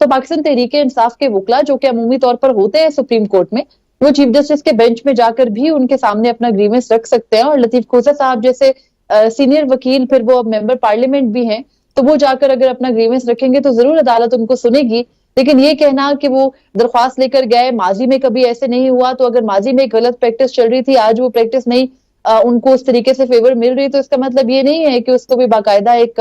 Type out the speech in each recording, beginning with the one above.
تو پاکستان تحریک انصاف کے وکلا جو کہ عمومی طور پر ہوتے ہیں سپریم کورٹ میں، وہ چیف جسٹس کے بینچ میں جا کر بھی ان کے سامنے اپنا گریونس رکھ سکتے ہیں، اور لطیف کھوسہ صاحب جیسے سینئر وکیل پھر وہ ممبر پارلیمنٹ بھی ہیں، تو وہ جا کر اگر اپنا گریونس رکھیں گے تو ضرور عدالت ان کو سنے گی۔ لیکن یہ کہنا کہ وہ درخواست لے کر گئے، ماضی میں کبھی ایسے نہیں ہوا، تو اگر ماضی میں غلط پریکٹس چل رہی تھی، آج وہ پریکٹس نہیں ان کو اس طریقے سے فیور مل رہی، تو اس کا مطلب یہ نہیں ہے کہ اس کو بھی باقاعدہ ایک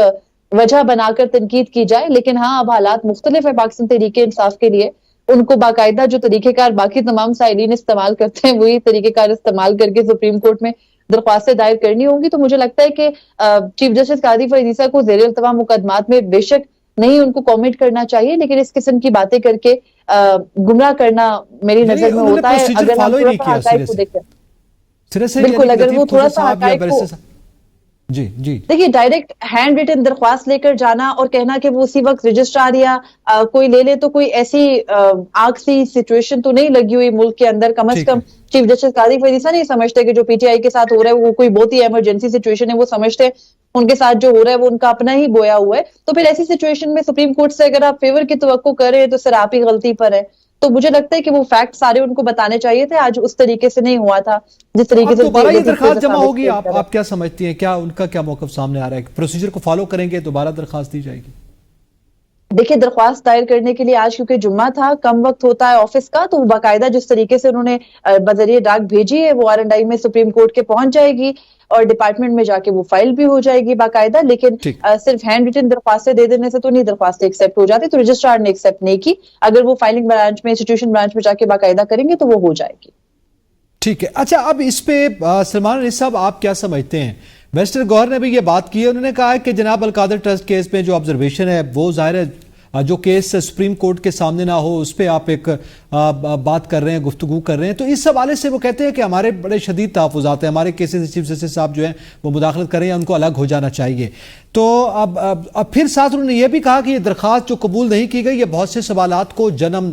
وجہ بنا کر تنقید کی جائے۔ لیکن ہاں، اب حالات مختلف ہے پاکستان تحریک انصاف کے لیے، ان کو باقاعدہ جو طریقہ کار باقی تمام سائلین استعمال کرتے ہیں وہی طریقہ کار استعمال کر کے سپریم کورٹ میں درخواستیں دائر کرنی ہوں گی۔ تو مجھے لگتا ہے کہ چیف جسٹس قاضی فائز عیسیٰ کو زیر التوا مقدمات میں بے شک نہیں ان کو کامنٹ کرنا چاہیے، لیکن اس قسم کی باتیں کر کے گمراہ کرنا میری نظر میں ہوتا ہے۔ اگر ہم تھوڑا سا حقائق کو دیکھیں، بالکل اگر وہ تھوڑا سا حقائق کو جی دیکھیے، ڈائریکٹ ہینڈ ریٹن درخواست لے کر جانا اور کہنا کہ وہ اسی وقت رجسٹرار یا کوئی لے لے، تو کوئی ایسی آگ سی سچویشن تو نہیں لگی ہوئی ملک کے اندر۔ کم از کم چیف جسٹس قاضی فائز عیسیٰ نہیں سمجھتے کہ جو پی ٹی آئی کے ساتھ ہو رہا ہے وہ کوئی بہت ہی ایمرجنسی سچویشن ہے، وہ سمجھتے ان کے ساتھ جو ہو رہا ہے وہ ان کا اپنا ہی بویا ہوا ہے۔ تو پھر ایسی سچویشن میں سپریم کورٹ سے اگر آپ فیور کی توقع کر رہے ہیں تو سر آپ ہی غلطی پر ہے۔ تو مجھے لگتا ہے کہ وہ فیکٹ سارے ان کو بتانے چاہیے تھے، آج اس طریقے سے نہیں ہوا تھا جس طریقے سے دوبارہ یہ درخواست جمع ہوگی۔ آپ کیا سمجھتی ہیں، کیا ان کا کیا موقف سامنے آ رہا ہے؟ پروسیجر کو فالو کریں گے، دوبارہ درخواست دی جائے گی؟ دیکھیں، درخواست دائر کرنے کے لیے آج کیونکہ جمعہ تھا، کم وقت ہوتا ہے آفس کا، تو باقاعدہ جس طریقے سے انہوں نے بذریعہ ڈاک بھیجی ہے وہ R&I میں سپریم کورٹ کے پہنچ جائے گی اور ڈپارٹمنٹ میں جا کے وہ فائل بھی ہو جائے گی باقاعدہ۔ لیکن صرف ہینڈ ریٹن درخواستیں دے دینے سے تو نہیں درخواستیں ایکسیپٹ ہو جاتی، تو رجسٹرار نے ایکسیپٹ نہیں کی، اگر وہ فائلنگ برانچ میں انسٹیٹیوشن برانچ میں جا کے باقاعدہ کریں گے تو وہ ہو جائے گی۔ ٹھیک ہے، اچھا اب اس پہ سلمان علی صاحب آپ کیا سمجھتے ہیں؟ ویسٹر گوہر نے بھی یہ بات کی ہے، انہوں نے کہا ہے کہ جناب القادر ٹرسٹ کیس میں جو آبزرویشن ہے وہ ظاہر ہے جو کیس سپریم کورٹ کے سامنے نہ ہو اس پہ آپ ایک بات کر رہے ہیں، گفتگو کر رہے ہیں، تو اس حوالے سے وہ کہتے ہیں کہ ہمارے بڑے شدید تحفظات ہیں، ہمارے کیسز چیف جسٹس صاحب جو ہیں وہ مداخلت کریں یا ان کو الگ ہو جانا چاہیے۔ تو اب پھر ساتھ انہوں نے یہ بھی کہا کہ یہ درخواست جو قبول نہیں کی گئی یہ بہت سے سوالات کو جنم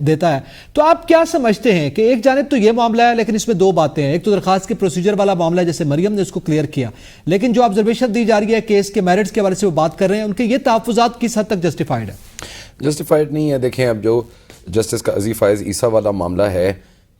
دیتا ہے۔ تو آپ کیا سمجھتے ہیں کہ ایک جانب تو یہ معاملہ ہے لیکن اس میں دو باتیں ہیں، ایک تو درخواست کے پروسیجر والا معاملہ ہے جیسے مریم نے اس کو کلیئر کیا، لیکن جو آبزرویشن دی جا رہی ہے کیس کے میرٹس کے حوالے سے وہ بات کر رہے ہیں، ان کے یہ تحفظات کس حد تک جسٹیفائڈ ہے؟ جسٹیفائڈ نہیں ہے۔ دیکھیں، اب جو جسٹس قاضی فائز عیسیٰ والا معاملہ ہے،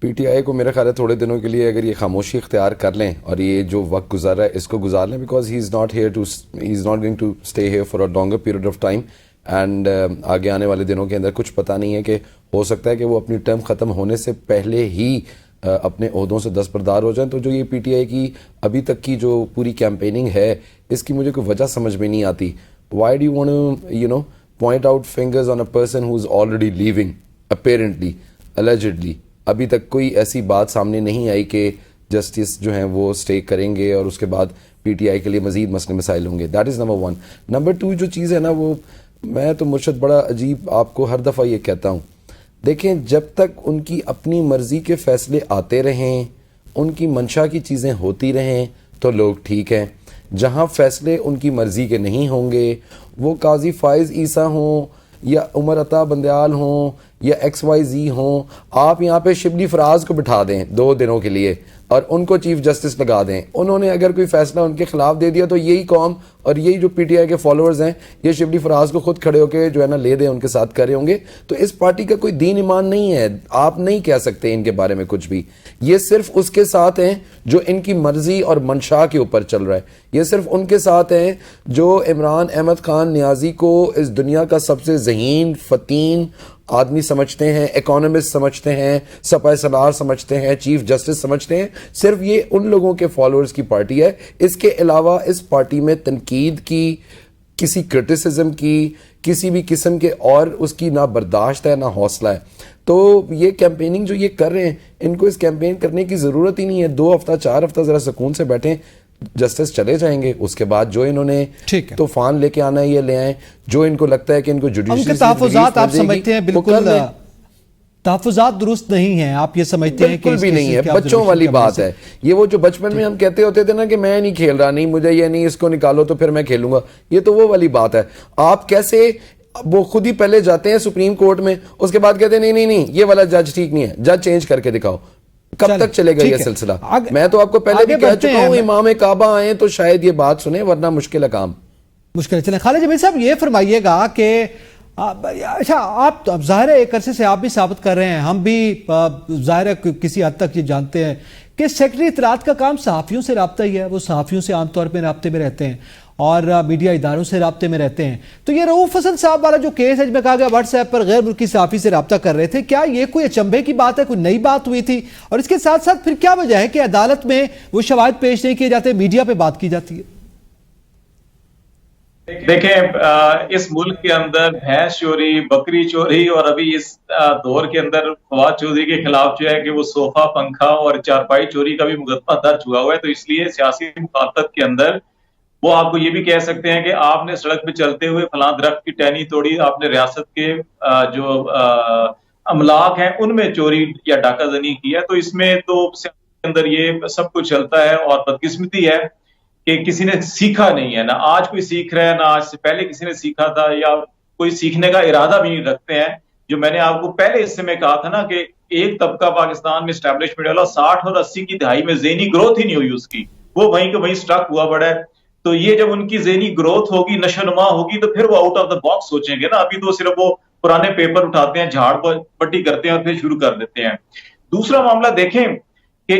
پی ٹی آئی کو میرا خیال ہے تھوڑے دنوں کے لیے اگر یہ خاموشی اختیار کر لیں اور یہ جو وقت گزر رہا ہے اس کو گزار لیں، because he is not going to stay here for a longer period of time, and آگے آنے والے دنوں کے اندر کچھ پتہ نہیں ہے کہ ہو سکتا ہے کہ وہ اپنی ٹرم ختم ہونے سے پہلے ہی اپنے عہدوں سے دستبردار ہو جائیں۔ تو جو یہ پی ٹی آئی کی ابھی تک کی جو پوری کیمپیننگ ہے اس کی مجھے کوئی وجہ سمجھ میں نہیں آتی۔ Why do you want point out fingers on a person who's already leaving, apparently, allegedly. ابھی تک کوئی ایسی بات سامنے نہیں آئی کہ جسٹس جو ہیں وہ اسٹے کریں گے اور اس کے بعد پی ٹی آئی کے لیے مزید مسئلے مسائل ہوں گے۔ That is number one. Number two جو چیز ہے نا، وہ میں تو مرشد بڑا عجیب آپ کو ہر دفعہ یہ کہتا ہوں، دیکھیں جب تک ان کی اپنی مرضی کے فیصلے آتے رہیں، ان کی منشا کی چیزیں ہوتی رہیں تو لوگ ٹھیک ہیں۔ جہاں فیصلے ان کی مرضی کے نہیں ہوں گے، وہ قاضی فائز عیسیٰ ہوں یا عمر عطا بندیال ہوں یا XYZ ہوں، آپ یہاں پہ شبلی فراز کو بٹھا دیں 2 دنوں کے لیے اور ان کو چیف جسٹس لگا دیں، انہوں نے اگر کوئی فیصلہ ان کے خلاف دے دیا تو یہی قوم اور یہی جو پی ٹی آئی کے فالوورز ہیں یہ شبلی فراز کو خود کھڑے ہو کے جو ہے نا لے دیں، ان کے ساتھ کر رہے ہوں گے۔ تو اس پارٹی کا کوئی دین ایمان نہیں ہے، آپ نہیں کہہ سکتے ان کے بارے میں کچھ بھی۔ یہ صرف اس کے ساتھ ہیں جو ان کی مرضی اور منشا کے اوپر چل رہا ہے، یہ صرف ان کے ساتھ ہیں جو عمران احمد خان نیازی کو اس دنیا کا سب سے ذہین فتین آدمی سمجھتے ہیں، اکانومسٹ سمجھتے ہیں، سپاہ سالار سمجھتے ہیں، چیف جسٹس سمجھتے ہیں۔ صرف یہ ان لوگوں کے فالوورز کی پارٹی ہے۔ اس کے علاوہ اس پارٹی میں تنقید کی، کسی کرٹیسزم کی، کسی بھی قسم کے اور اس کی نہ برداشت ہے نہ حوصلہ ہے۔ تو یہ کیمپیننگ جو یہ کر رہے ہیں، ان کو اس کیمپین کرنے کی ضرورت ہی نہیں ہے۔ 2 ہفتہ 4 ہفتہ ذرا سکون سے بیٹھیں، جسٹس چلے جائیں گے، اس کے بعد جو انہوں نے طوفان لے کے آنا ہے یہ لے آئیں، جو ان کو لگتا ہے کہ ان کو جوڈیشری ان کے تحفظات آپ سمجھتے ہیں بالکل تحفظات درست نہیں ہیں، آپ یہ سمجھتے ہیں کہ بالکل بھی نہیں ہے، بچوں والی بات ہے یہ۔ وہ جو بچپن میں ہم کہتے ہوتے تھے نا کہ میں نہیں کھیل رہا، نہیں مجھے یہ نہیں، اس کو نکالو تو پھر میں کھیلوں گا، یہ تو وہ والی بات ہے۔ آپ کیسے وہ خود ہی پہلے جاتے ہیں سپریم کورٹ میں، اس کے بعد کہتے ہیں نہیں یہ والا جج ٹھیک نہیں ہے، جج چینج کر کے دکھاؤ۔ کب تک چلے گا یہ سلسلہ؟ میں تو آپ کو پہلے بھی کہہ چکا ہوں امام کعبہ آئیں تو شاید یہ بات سنیں، ورنہ مشکل ہے کام، مشکل ہے۔ چلیں خالد جمیل صاحب یہ فرمائیے گا کہ اچھا آپ اب ظاہر ہے ایک عرصے سے آپ بھی ثابت کر رہے ہیں, ہم بھی ظاہر ہے کسی حد تک یہ جانتے ہیں کہ سیکرٹری اطلاعات کا کام صحافیوں سے رابطہ ہی ہے. وہ صحافیوں سے عام طور پہ رابطے میں رہتے ہیں اور میڈیا اداروں سے رابطے میں رہتے ہیں. تو یہ رؤوف حسن صاحب والا جو کیس ہے جس میں کہا گیا واٹس ایپ پر غیر ملکی صحافی سے رابطہ کر رہے تھے, کیا یہ کوئی اچنبھے کی بات ہے, کوئی نئی بات ہوئی تھی؟ اور اس کے ساتھ ساتھ پھر کیا وجہ ہے کہ عدالت میں وہ شواہد پیش نہیں کیے جاتے, میڈیا پہ بات کی جاتی ہے؟ دیکھیں, اس ملک کے اندر بھینس چوری, بکری چوری اور ابھی اس دور کے اندر فواد چودھری کے خلاف جو ہے کہ وہ صوفہ, پنکھا اور چارپائی چوری کا بھی مقدمہ درج ہوا ہوا ہے. تو اس لیے سیاسی مخالفت کے اندر وہ آپ کو یہ بھی کہہ سکتے ہیں کہ آپ نے سڑک پہ چلتے ہوئے فلاں درخت کی ٹہنی توڑی, آپ نے ریاست کے جو املاک ہیں ان میں چوری یا ڈاکہ زنی کی ہے. تو اس میں تو سیاست کے اندر یہ سب کچھ چلتا ہے اور بدقسمتی ہے کہ کسی نے سیکھا نہیں ہے. نہ آج کوئی سیکھ رہا ہے, نہ آج سے پہلے کسی نے سیکھا تھا یا کوئی سیکھنے کا ارادہ بھی نہیں رکھتے ہیں. جو میں نے آپ کو پہلے حصے میں کہا تھا نا کہ ایک طبقہ پاکستان میں اسٹیبلشمنٹ والا 60 اور 80 کی دہائی میں ذہنی گروتھ ہی نہیں ہوئی اس کی, وہ وہیں کہ وہیں سٹک ہوا پڑا ہے. تو یہ جب ان کی ذہنی گروتھ ہوگی, نشو نما ہوگی, تو پھر وہ آؤٹ آف دا باکس سوچیں گے نا. ابھی تو صرف وہ پرانے پیپر اٹھاتے ہیں, جھاڑ پٹی کرتے ہیں اور پھر شروع کر دیتے ہیں. دوسرا معاملہ دیکھیں کہ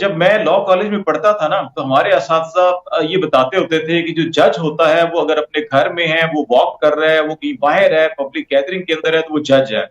جب میں لا کالج میں پڑھتا تھا نا, تو ہمارے اساتذہ یہ بتاتے ہوتے تھے کہ جو جج ہوتا ہے وہ اگر اپنے گھر میں ہے, وہ واک کر رہا ہے, وہ کہیں باہر ہے, پبلک گیدرنگ کے اندر ہے, تو وہ جج ہے.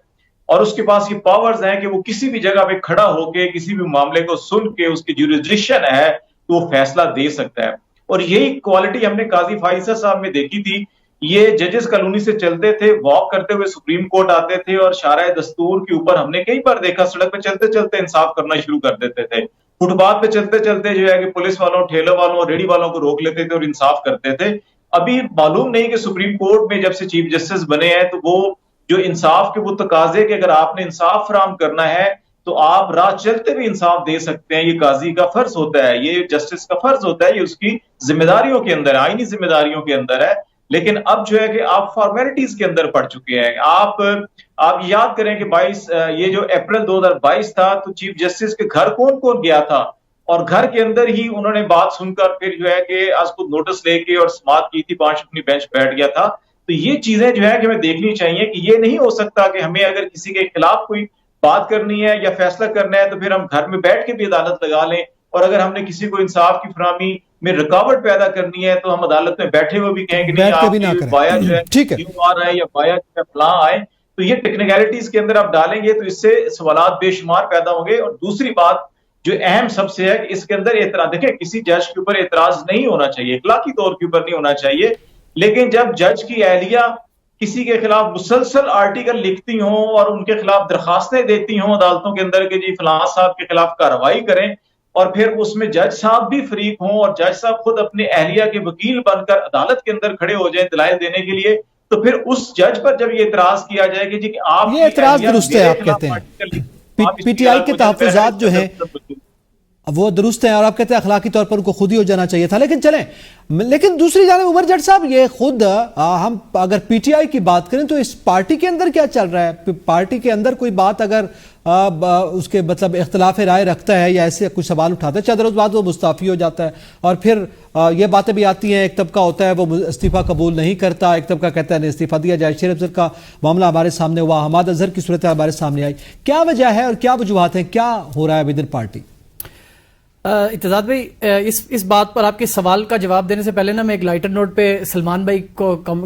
اور اس کے پاس یہ پاورز ہیں کہ وہ کسی بھی جگہ پہ کھڑا ہو کے کسی بھی معاملے کو سن کے, اس کی جوریسڈکشن ہے تو وہ فیصلہ دے سکتا ہے. اور یہی کوالٹی ہم نے قاضی فائزہ صاحب میں دیکھی تھی. یہ ججز کالونی سے چلتے تھے, واک کرتے ہوئے سپریم کورٹ آتے تھے, اور شارع دستور کے اوپر ہم نے کئی بار دیکھا سڑک پہ چلتے چلتے انصاف کرنا شروع کر دیتے تھے. فٹ پاتھ پہ چلتے چلتے جو ہے کہ پولیس والوں, ٹھیلوں والوں, ریڑھی والوں کو روک لیتے تھے اور انصاف کرتے تھے. ابھی معلوم نہیں کہ سپریم کورٹ میں جب سے چیف جسٹس بنے ہیں تو وہ جو انصاف کے وہ تقاضے کہ اگر آپ نے انصاف فراہم کرنا ہے تو آپ راہ چلتے بھی انصاف دے سکتے ہیں, یہ قاضی کا فرض ہوتا ہے, یہ جسٹس کا فرض ہوتا ہے, یہ اس کی ذمہ داریوں کے اندر ہے, آئینی ذمہ داریوں کے اندر ہے. لیکن اب جو ہے کہ آپ فارمیلٹیز کے اندر پڑ چکے ہیں. آپ یاد کریں کہ 22 یہ جو اپریل 2022 تھا تو چیف جسٹس کے گھر کون کون گیا تھا, اور گھر کے اندر ہی انہوں نے بات سن کر پھر جو ہے کہ آج خود نوٹس لے کے اور سماعت کی تھی, 5 اپنی بینچ بیٹھ گیا تھا. تو یہ چیزیں جو ہے کہ ہمیں دیکھنی چاہیے کہ یہ نہیں ہو سکتا کہ ہمیں اگر کسی کے خلاف کوئی بات کرنی ہے یا فیصلہ کرنا ہے تو پھر ہم گھر میں بیٹھ کے بھی عدالت لگا لیں, اور اگر ہم نے کسی کو انصاف کی فراہمی میں رکاوٹ پیدا کرنی ہے تو ہم عدالت میں بیٹھے ہوئے بھی کہیں کہ نہیں آپ کی بایا جو ہے کیوں آ رہا ہے یا بایا جو ہے فلاں آئے. تو یہ ٹیکنیکلٹیز کے اندر آپ ڈالیں گے تو اس سے سوالات بے شمار پیدا ہوں گے. اور دوسری بات جو اہم سب سے ہے کہ اس کے اندر اعتراض, دیکھیں کسی جج کے اوپر اعتراض نہیں ہونا چاہیے, اخلاقی طور کے اوپر نہیں ہونا چاہیے, لیکن جب جج کی اہلیہ کسی کے خلاف مسلسل آرٹیکل لکھتی ہوں اور ان کے خلاف درخواستیں دیتی ہوں عدالتوں کے اندر کہ جی فلاں صاحب کے خلاف کارروائی کریں, اور پھر اس میں جج صاحب بھی فریق ہوں اور جج صاحب خود اپنے اہلیہ کے وکیل بن کر عدالت کے اندر کھڑے ہو جائیں دلائل دینے کے لیے, تو پھر اس جج پر جب یہ اعتراض کیا جائے کہ جی آپ یہ اعتراض درست ہے, آپ کہتے ہیں پی ٹی آئی کے تحفظات جو ہیں وہ درست ہیں اور آپ کہتے ہیں اخلاقی طور پر ان کو خود ہی ہو جانا چاہیے تھا. لیکن چلیں, لیکن دوسری جانب عمر جٹ صاحب یہ خود ہم اگر پی ٹی آئی کی بات کریں تو اس پارٹی کے اندر کیا چل رہا ہے؟ پارٹی کے اندر کوئی بات اگر اس کے مطلب اختلاف رائے رکھتا ہے یا ایسے کچھ سوال اٹھاتا ہے, چند روز بعد وہ مستعفی ہو جاتا ہے, اور پھر یہ باتیں بھی آتی ہیں, ایک طبقہ ہوتا ہے وہ استعفیٰ قبول نہیں کرتا, ایک طبقہ کہتا ہے نہیں استعفیٰ دیا جائے. شیر افضل کا معاملہ ہمارے سامنے ہوا, حماد اظہر کی صورت ہمارے سامنے آئی. کیا وجہ ہے اور کیا وجوہات ہیں, کیا ہو رہا ہے ودن پارٹی؟ اتزاد بھائی, اس بات پر آپ کے سوال کا جواب دینے سے پہلے نا میں ایک لائٹر نوٹ پہ سلمان بھائی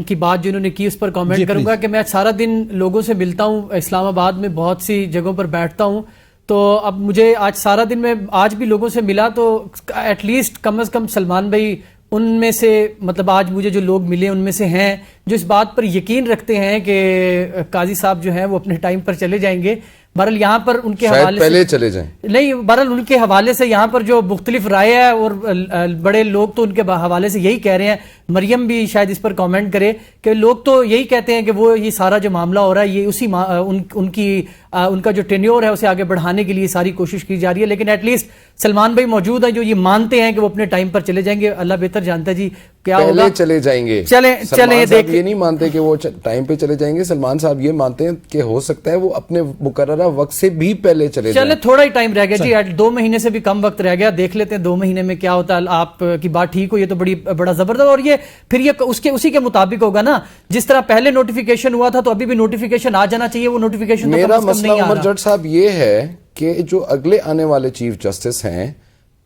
کی بات جو انہوں نے کی اس پر کامنٹ کروں گا کہ میں سارا دن لوگوں سے ملتا ہوں, اسلام آباد میں بہت سی جگہوں پر بیٹھتا ہوں, تو اب مجھے آج سارا دن میں آج بھی لوگوں سے ملا تو ایٹ لیسٹ کم از کم سلمان بھائی ان میں سے, مطلب آج مجھے جو لوگ ملے ان میں سے ہیں جو اس بات پر یقین رکھتے ہیں کہ قاضی صاحب جو ہیں وہ اپنے ٹائم پر چلے جائیں گے. بہرحال یہاں پر ان کے حوالے پہلے چلے جائیں نہیں, بہرحال ان کے حوالے سے یہاں پر جو مختلف رائے ہے اور بڑے لوگ تو ان کے حوالے سے یہی کہہ رہے ہیں, مریم بھی شاید اس پر کامنٹ کرے کہ لوگ تو یہی کہتے ہیں کہ وہ یہ سارا جو معاملہ ہو رہا ہے یہ اسی ان کا جو ٹینیور ہے اسے آگے بڑھانے کے لیے ساری کوشش کی جا رہی ہے. لیکن ایٹ لیسٹ سلمان بھائی موجود ہیں جو یہ مانتے ہیں کہ وہ اپنے ٹائم پر چلے جائیں گے. اللہ بہتر جانتا ہے جی کیا ہوگا؟ پہلے چلے جائیں گے. چلیں سلمان صاحب دیکھ یہ نہیں مانتے کہ وہ ٹائم پہ چلے جائیں گے. سلمان صاحب یہ مانتے ہیں کہ ہو سکتا ہے وہ اپنے مقررہ وقت سے بھی پہلے چلے جائیں. چلے تھوڑا ہی ٹائم رہ گیا جی, 2 مہینے سے بھی کم وقت رہ گیا, دیکھ لیتے ہیں 2 مہینے میں کیا ہوتا ہے. آپ کی بات ٹھیک ہو, یہ تو بڑا زبردست, اور یہ پھر یہ اسی کے مطابق ہوگا نا, جس طرح پہلے نوٹیفیکیشن ہوا تھا تو ابھی بھی نوٹیفیکیشن آ جانا چاہیے. وہ نوٹیفیکیشن میرا مسئلہ عمر جٹ صاحب یہ ہے کہ جو اگلے آنے والے چیف جسٹس ہیں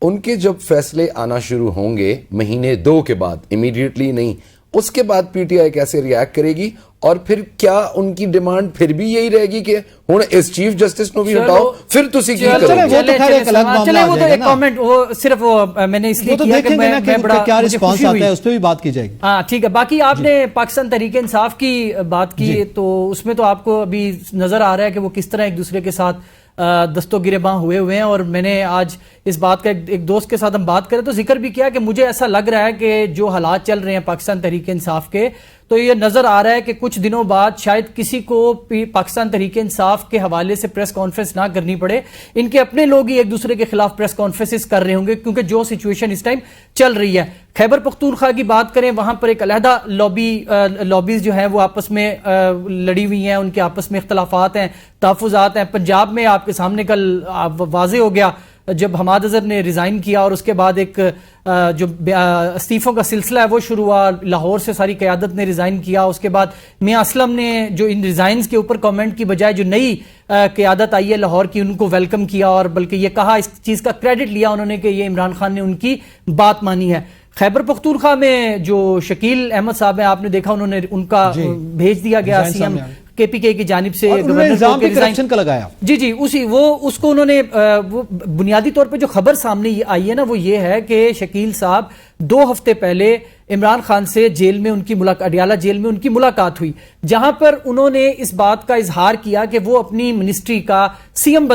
ان کے جب فیصلے آنا شروع ہوں گے مہینے 2 کے بعد, امیڈیٹلی نہیں, اس کے بعد پی ٹی آئی کیسے ریاکٹ کرے گی, اور پھر کیا ان کی ڈیمانڈ پھر بھی یہی رہے گی کہ ہن اس چیف جسٹس نو بھی ہٹاؤ, پھر تسی کی کرو. چلے وہ تو ایک کامنٹ, وہ صرف وہ میں نے اس لیے کیا کہ میں بڑا کیا رسپانس آتا ہے اس پہ بھی بات کی جائے گی. ہاں ٹھیک ہے. باقی آپ نے پاکستان تحریک انصاف کی بات کی تو اس میں تو آپ کو ابھی نظر آ رہا ہے کہ وہ کس طرح ایک دوسرے کے ساتھ دست و گریباں ہوئے ہیں. اور میں نے آج اس بات کا ایک دوست کے ساتھ ہم بات کریں تو ذکر بھی کیا کہ مجھے ایسا لگ رہا ہے کہ جو حالات چل رہے ہیں پاکستان تحریک انصاف کے, تو یہ نظر آ رہا ہے کہ کچھ دنوں بعد شاید کسی کو پاکستان تحریک انصاف کے حوالے سے پریس کانفرنس نہ کرنی پڑے. ان کے اپنے لوگ ہی ایک دوسرے کے خلاف پریس کانفرنس کر رہے ہوں گے, کیونکہ جو سچویشن اس ٹائم چل رہی ہے. خیبر پختونخوا کی بات کریں, وہاں پر ایک علیحدہ لابیز جو ہیں وہ آپس میں لڑی ہوئی ہیں, ان کے آپس میں اختلافات ہیں, تحفظات ہیں. پنجاب میں آپ کے سامنے کل واضح ہو گیا جب حماد اظہر نے ریزائن کیا اور اس کے بعد ایک جو استعفوں کا سلسلہ ہے وہ شروع ہوا. لاہور سے ساری قیادت نے ریزائن کیا, اس کے بعد میاں اسلم نے جو ان ریزائنز کے اوپر کامنٹ کی بجائے جو نئی قیادت آئی ہے لاہور کی ان کو ویلکم کیا, اور بلکہ یہ کہا, اس چیز کا کریڈٹ لیا انہوں نے کہ یہ عمران خان نے ان کی بات مانی ہے. خیبر پختونخوا میں جو شکیل احمد صاحب ہیں, آپ نے دیکھا انہوں نے ان کا بھیج دیا گیا سی ایم کے پی کے کی جانب سے کرپشن کا لگایا. جی اس کو انہوں نے وہ بنیادی طور پہ جو خبر سامنے آئی ہے نا وہ یہ ہے کہ شکیل صاحب 2 ہفتے پہلے عمران خان سے جیل میں ان کی اڈیالہ جیل میں ان کی ملاقات ہوئی, جہاں پر انہوں نے اس بات کا اظہار کیا کہ وہ اپنی منسٹری کا سی ایم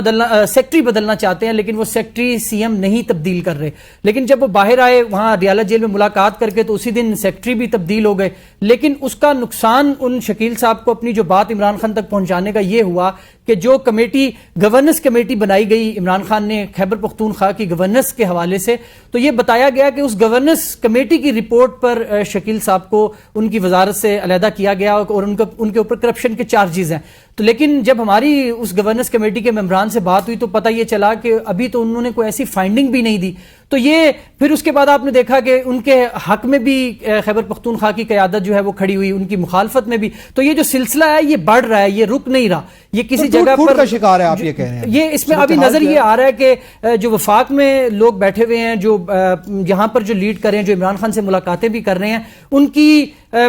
سیکٹری بدلنا چاہتے ہیں, لیکن وہ سیکٹری سی ایم نہیں تبدیل کر رہے. لیکن جب وہ باہر آئے وہاں اڈیالہ جیل میں ملاقات کر کے تو اسی دن سیکٹری بھی تبدیل ہو گئے. لیکن اس کا نقصان ان شکیل صاحب کو اپنی جو بات عمران خان تک پہنچانے کا یہ ہوا کہ جو کمیٹی گورننس کمیٹی بنائی گئی عمران خان نے خیبر پختونخوا کی گورننس کے حوالے سے, تو یہ بتایا گیا کہ اس گورننس کمیٹی کی رپورٹ پر شکیل صاحب کو ان کی وزارت سے علیحدہ کیا گیا اور ان کے اوپر کرپشن کے چارجز ہیں. تو لیکن جب ہماری اس گورننس کمیٹی کے ممبران سے بات ہوئی تو پتہ یہ چلا کہ ابھی تو انہوں نے کوئی ایسی فائنڈنگ بھی نہیں دی. تو یہ پھر اس کے بعد آپ نے دیکھا کہ ان کے حق میں بھی خیبر پختونخوا کی قیادت جو ہے وہ کھڑی ہوئی, ان کی مخالفت میں بھی. تو یہ جو سلسلہ ہے یہ بڑھ رہا ہے, یہ رک نہیں رہا, یہ کسی جگہ پر کا شکار ہے. آپ یہ کہہ رہے ہیں یہ اس میں ابھی نظر یہ آ رہا ہے کہ جو وفاق میں لوگ بیٹھے ہوئے ہیں, جو یہاں پر جو لیڈ کر رہے ہیں, جو عمران خان سے ملاقاتیں بھی کر رہے ہیں, ان کی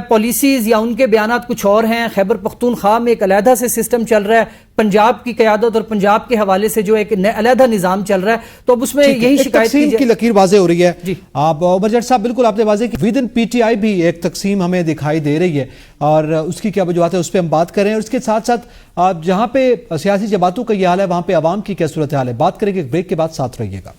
پالیسیز یا ان کے بیانات کچھ اور ہیں. خیبر پختونخوا میں ایک علیحدہ سے سسٹم چل رہا ہے, پنجاب کی قیادت اور پنجاب کے حوالے سے جو ایک علیحدہ نظام چل رہا ہے. تو اب اس میں یہی شکایت کی لکیر واضح ہو رہی ہے. آپ عمر جٹ صاحب بالکل آپ نے واضح کی with in P T I بھی ایک تقسیم ہمیں دکھائی دے رہی ہے, اور اس کی کیا وجوہات ہے اس پہ ہم بات کریں. اور اس کے ساتھ ساتھ جہاں پہ سیاسی جماعتوں کا یہ حال ہے وہاں پہ عوام کی کیا صورتحال ہے, بات کریں گے. ایک بریک کے بعد ساتھ رہیے گا.